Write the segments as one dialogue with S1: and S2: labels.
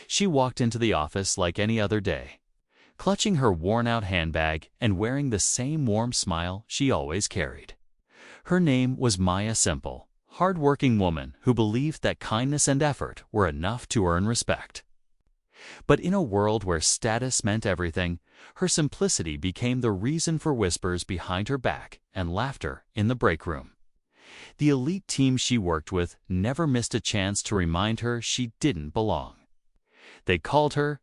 S1: She walked into the office like any other day, clutching her worn-out handbag and wearing the same warm smile she always carried. Her name was Maya Simple, hardworking woman who believed that kindness and effort were enough to earn respect. But in a world where status meant everything, her simplicity became the reason for whispers behind her back and laughter in the break room. The elite team she worked with never missed a chance to remind her she didn't belong. They called her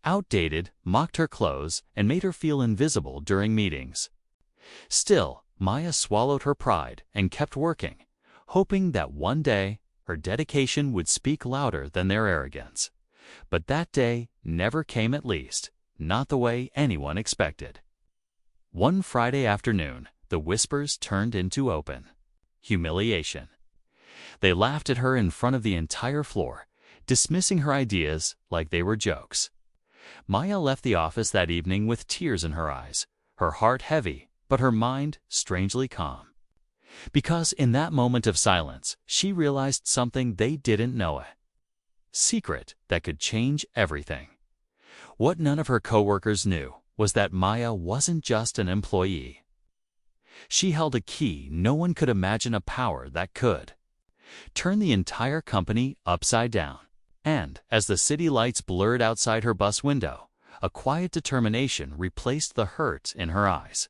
S1: outdated, mocked her clothes, and made her feel invisible during meetings. Still, Maya swallowed her pride and kept working, hoping that one day her dedication would speak louder than their arrogance. But that day never came, at least, not the way anyone expected. One Friday afternoon, the whispers turned into open humiliation. They laughed at her in front of the entire floor, dismissing her ideas like they were jokes. Maya left the office that evening with tears in her eyes, her heart heavy, but her mind strangely calm. Because in that moment of silence, she realized something they didn't know, a secret that could change everything. What none of her coworkers knew was that Maya wasn't just an employee. She held a key no one could imagine, a power that could turn the entire company upside down. And, as the city lights blurred outside her bus window, a quiet determination replaced the hurt in her eyes.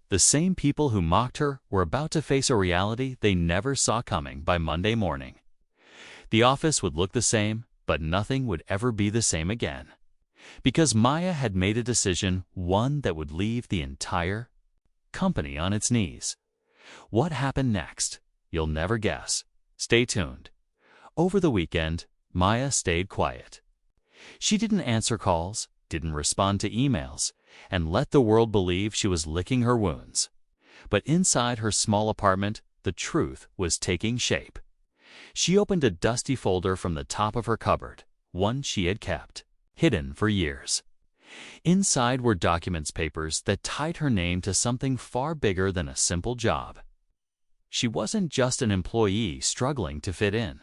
S1: The same people who mocked her were about to face a reality they never saw coming by Monday morning. The office would look the same, but nothing would ever be the same again. Because Maya had made a decision, one that would leave the entire company on its knees. What happened next? You'll never guess. Stay tuned. Over the weekend, Maya stayed quiet. She didn't answer calls, didn't respond to emails, and let the world believe she was licking her wounds. But inside her small apartment, the truth was taking shape. She opened a dusty folder from the top of her cupboard, one she had kept hidden for years. Inside were documents, papers that tied her name to something far bigger than a simple job. She wasn't just an employee struggling to fit in.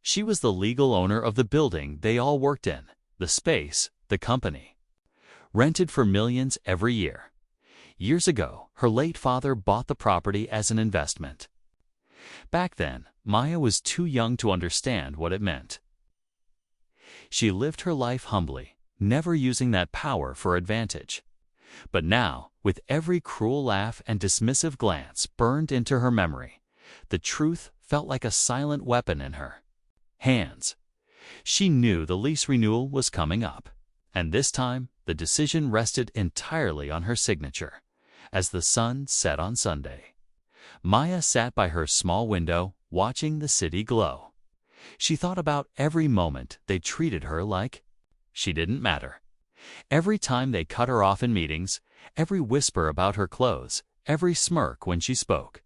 S1: She was the legal owner of the building they all worked in, the space, the company. Rented for millions every year. Years ago, her late father bought the property as an investment. Back then, Maya was too young to understand what it meant. She lived her life humbly, never using that power for advantage. But now, with every cruel laugh and dismissive glance burned into her memory, the truth felt like a silent weapon in her hands. She knew the lease renewal was coming up, and this time the decision rested entirely on her signature. As the sun set on Sunday, Maya sat by her small window, watching the city glow. She thought about every moment they treated her like she didn't matter. Every time they cut her off in meetings, every whisper about her clothes, every smirk when she spoke.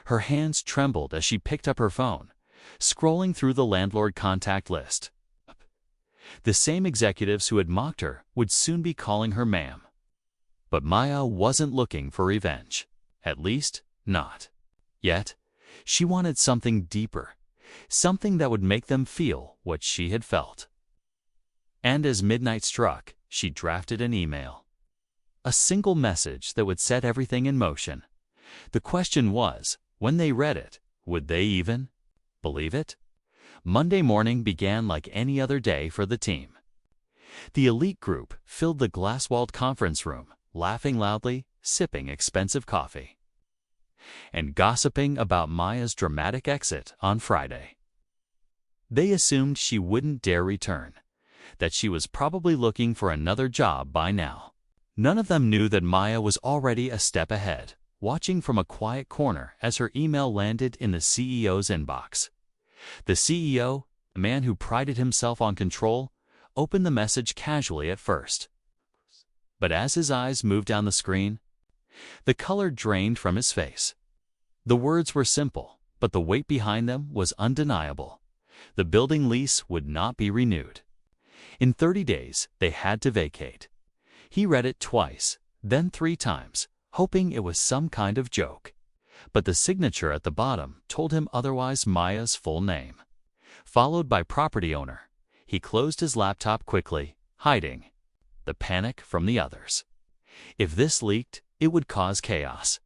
S1: Her hands trembled as she picked up her phone, scrolling through the landlord contact list. The same executives who had mocked her would soon be calling her ma'am. But Maya wasn't looking for revenge. At least, not yet. She wanted something deeper, something that would make them feel what she had felt. And as midnight struck, she drafted an email. A single message that would set everything in motion. The question was, when they read it, would they even believe it? Monday morning began like any other day for the team. The elite group filled the glass-walled conference room, laughing loudly, sipping expensive coffee, and gossiping about Maya's dramatic exit on Friday. They assumed she wouldn't dare return, that she was probably looking for another job by now. None of them knew that Maya was already a step ahead, watching from a quiet corner as her email landed in the CEO's inbox. The CEO, a man who prided himself on control, opened the message casually at first. But as his eyes moved down the screen, the color drained from his face. The words were simple, but the weight behind them was undeniable. The building lease would not be renewed. In 30 days, they had to vacate. He read it twice, then 3 times, hoping it was some kind of joke. But the signature at the bottom told him otherwise. Maya's full name, followed by property owner. He closed his laptop quickly, hiding the panic from the others. If this leaked, it would cause chaos.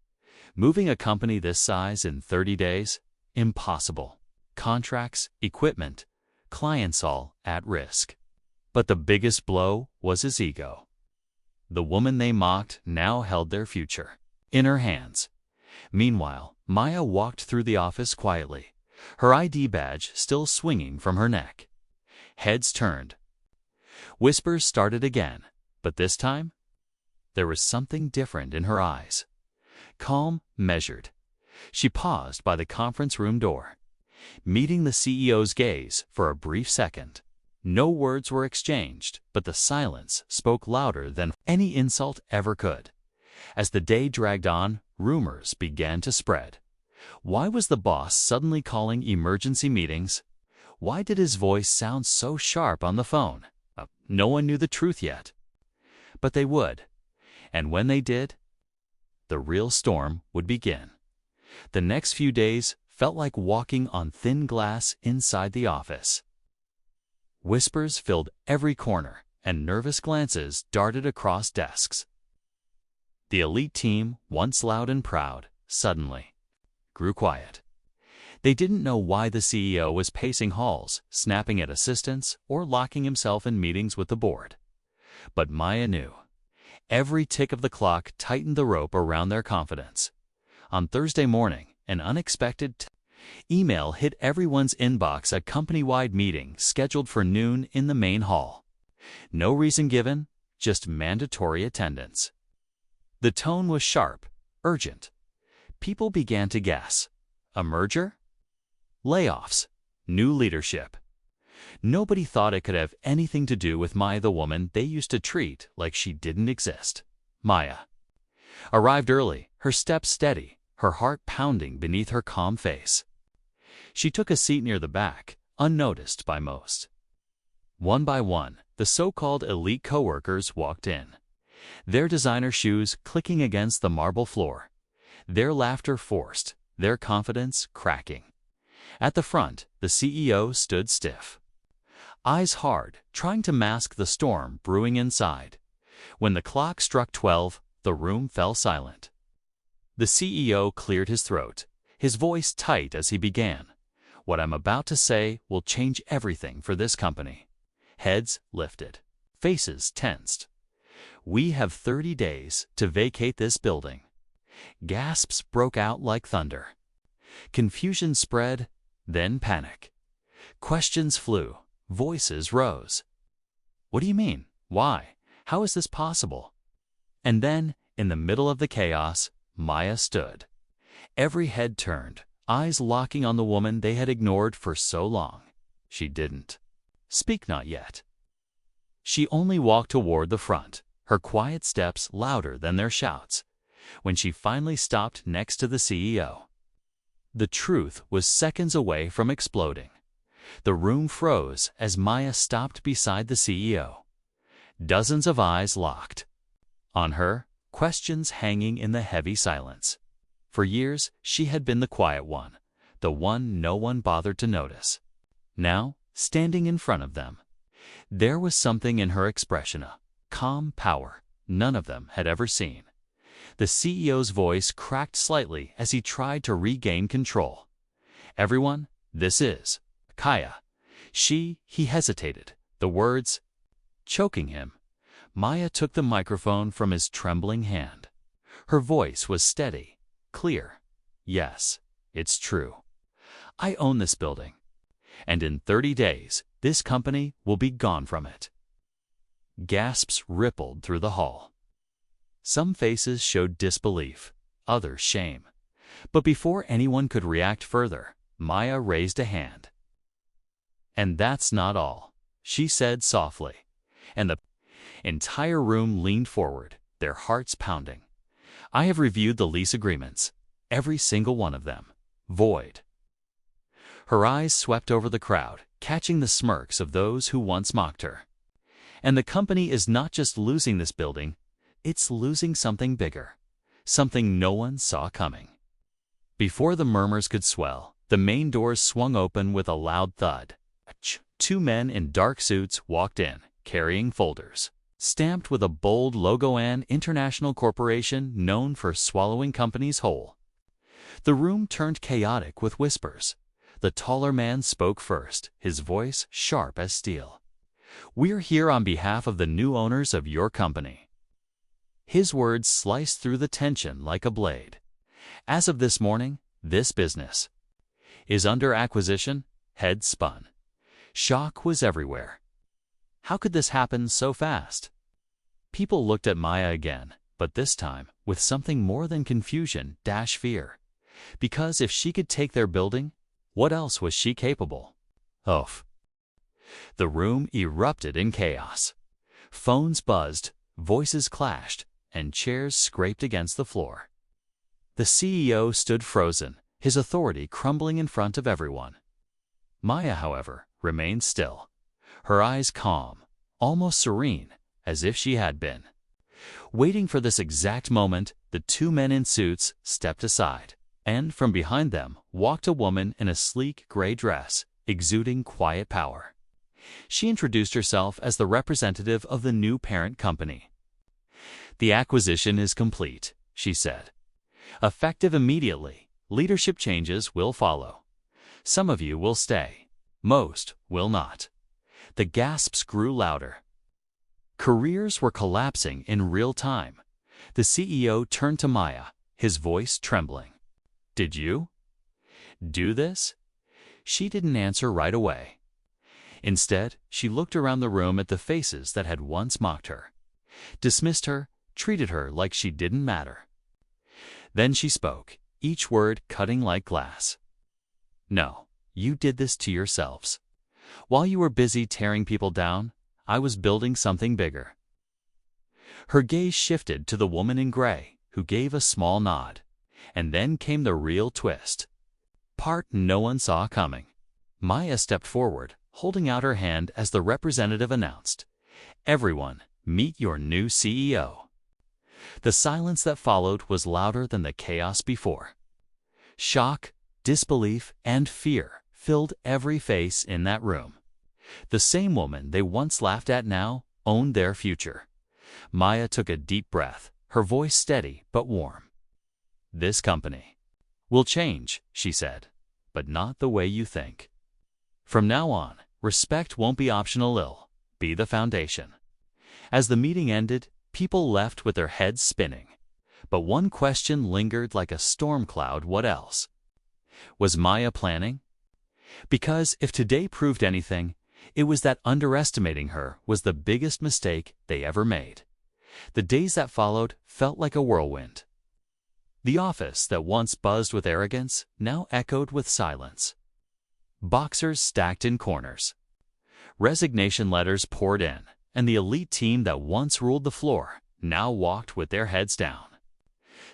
S1: Moving a company this size in 30 days? Impossible. Contracts, equipment, clients all at risk. But the biggest blow was his ego. The woman they mocked now held their future in her hands. Meanwhile, Maya walked through the office quietly, her ID badge still swinging from her neck. Heads turned. Whispers started again, but this time, there was something different in her eyes. Calm, measured. She paused by the conference room door, meeting the CEO's gaze for a brief second. No words were exchanged, but the silence spoke louder than any insult ever could. As the day dragged on, rumors began to spread. Why was the boss suddenly calling emergency meetings? Why did his voice sound so sharp on the phone? No one knew the truth yet. But they would. And when they did, the real storm would begin. The next few days felt like walking on thin glass inside the office. Whispers filled every corner, and nervous glances darted across desks. The elite team, once loud and proud, suddenly grew quiet. They didn't know why the CEO was pacing halls, snapping at assistants, or locking himself in meetings with the board. But Maya knew. Every tick of the clock tightened the rope around their confidence. On Thursday morning, an unexpected email hit everyone's inbox, a company-wide meeting scheduled for noon in the main hall. No reason given, just mandatory attendance. The tone was sharp, urgent. People began to guess. A merger? Layoffs? New leadership? Nobody thought it could have anything to do with Maya, the woman they used to treat like she didn't exist. Maya arrived early, her steps steady, her heart pounding beneath her calm face. She took a seat near the back, unnoticed by most. One by one, the so-called elite coworkers walked in, their designer shoes clicking against the marble floor, their laughter forced, their confidence cracking. At the front, the CEO stood stiff, eyes hard, trying to mask the storm brewing inside. When the clock struck 12, the room fell silent. The CEO cleared his throat, his voice tight as he began. What I'm about to say will change everything for this company. Heads lifted, faces tensed. We have 30 days to vacate this building. Gasps broke out like thunder. Confusion spread, then panic. Questions flew, voices rose. What do you mean? Why? How is this possible? And then, in the middle of the chaos, Maya stood. Every head turned, eyes locking on the woman they had ignored for so long. She didn't speak, not yet. She only walked toward the front, her quiet steps louder than their shouts. When she finally stopped next to the CEO, the truth was seconds away from exploding. The room froze as Maya stopped beside the CEO. Dozens of eyes locked on her, questions hanging in the heavy silence. For years, she had been the quiet one, the one no one bothered to notice. Now, standing in front of them, there was something in her expression, a calm power none of them had ever seen. The CEO's voice cracked slightly as he tried to regain control. Everyone, this is Kaya. He hesitated, the words choking him. Maya took the microphone from his trembling hand. Her voice was steady, clear. Yes, it's true. I own this building. And in 30 days, this company will be gone from it. Gasps rippled through the hall. Some faces showed disbelief, others shame. But before anyone could react further, Maya raised a hand. And that's not all, she said softly, and the entire room leaned forward, their hearts pounding. I have reviewed the lease agreements, every single one of them, void. Her eyes swept over the crowd, catching the smirks of those who once mocked her. And the company is not just losing this building, it's losing something bigger, something no one saw coming. Before the murmurs could swell, the main doors swung open with a loud thud. Two men in dark suits walked in, carrying folders stamped with a bold logo, an international corporation known for swallowing companies whole. The room turned chaotic with whispers. The taller man spoke first, his voice sharp as steel. "We're here on behalf of the new owners of your company." His words sliced through the tension like a blade. "As of this morning, this business is under acquisition." Heads spun. Shock was everywhere. How could this happen so fast? People looked at Maya again, but this time with something more than confusion, fear. Because if she could take their building, what else was she capable of? The room erupted in chaos. Phones buzzed, voices clashed, and chairs scraped against the floor. The CEO stood frozen, his authority crumbling in front of everyone. Maya, however, remained still, her eyes calm, almost serene, as if she had been waiting for this exact moment. The two men in suits stepped aside, and from behind them walked a woman in a sleek gray dress, exuding quiet power. She introduced herself as the representative of the new parent company. "The acquisition is complete," she said. "Effective immediately, leadership changes will follow. Some of you will stay, most will not." The gasps grew louder. Careers were collapsing in real time. The CEO turned to Maya, his voice trembling. "Did you do this?" She didn't answer right away. Instead, she looked around the room at the faces that had once mocked her, dismissed her, treated her like she didn't matter. Then she spoke, each word cutting like glass. "No, you did this to yourselves. While you were busy tearing people down, I was building something bigger." Her gaze shifted to the woman in gray, who gave a small nod. And then came the real twist. Part no one saw coming. Maya stepped forward, holding out her hand as the representative announced, "Everyone, meet your new CEO." The silence that followed was louder than the chaos before. Shock, disbelief, and fear filled every face in that room. The same woman they once laughed at now owned their future. Maya took a deep breath, her voice steady but warm. "This company will change," she said, "but not the way you think. From now on, respect won't be optional, it'll be the foundation." As the meeting ended, people left with their heads spinning. But one question lingered like a storm cloud. What else was Maya planning? Because if today proved anything, it was that underestimating her was the biggest mistake they ever made. The days that followed felt like a whirlwind. The office that once buzzed with arrogance now echoed with silence. Boxers stacked in corners. Resignation letters poured in, and the elite team that once ruled the floor now walked with their heads down.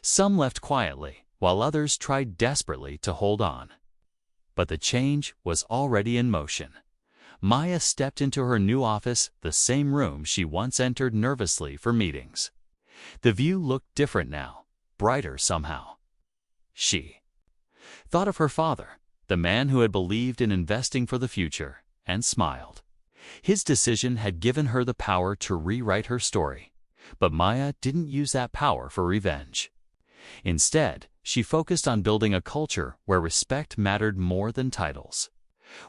S1: Some left quietly, while others tried desperately to hold on. But the change was already in motion. Maya stepped into her new office, the same room she once entered nervously for meetings. The view looked different now, brighter somehow. She thought of her father, the man who had believed in investing for the future, and smiled. His decision had given her the power to rewrite her story. But Maya didn't use that power for revenge. Instead, she focused on building a culture where respect mattered more than titles,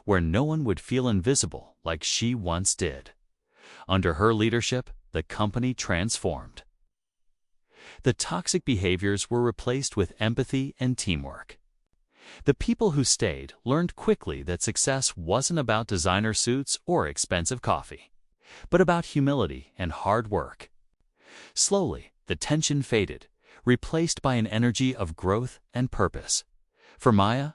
S1: where no one would feel invisible like she once did. Under her leadership, the company transformed. The toxic behaviors were replaced with empathy and teamwork. The people who stayed learned quickly that success wasn't about designer suits or expensive coffee, but about humility and hard work. Slowly, the tension faded, replaced by an energy of growth and purpose. For Maya,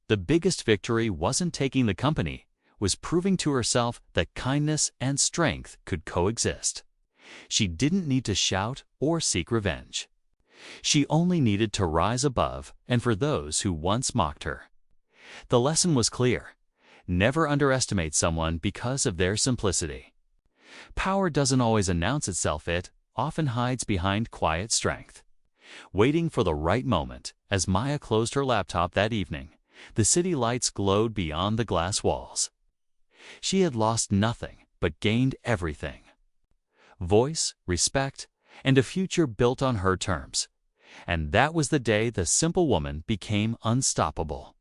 S1: the biggest victory wasn't taking the company, was proving to herself that kindness and strength could coexist. She didn't need to shout or seek revenge. She only needed to rise above and for those who once mocked her. The lesson was clear. Never underestimate someone because of their simplicity. Power doesn't always announce itself, it often hides behind quiet strength. Waiting for the right moment, as Maya closed her laptop that evening, the city lights glowed beyond the glass walls. She had lost nothing, but gained everything: voice, respect, and a future built on her terms. And that was the day the simple woman became unstoppable.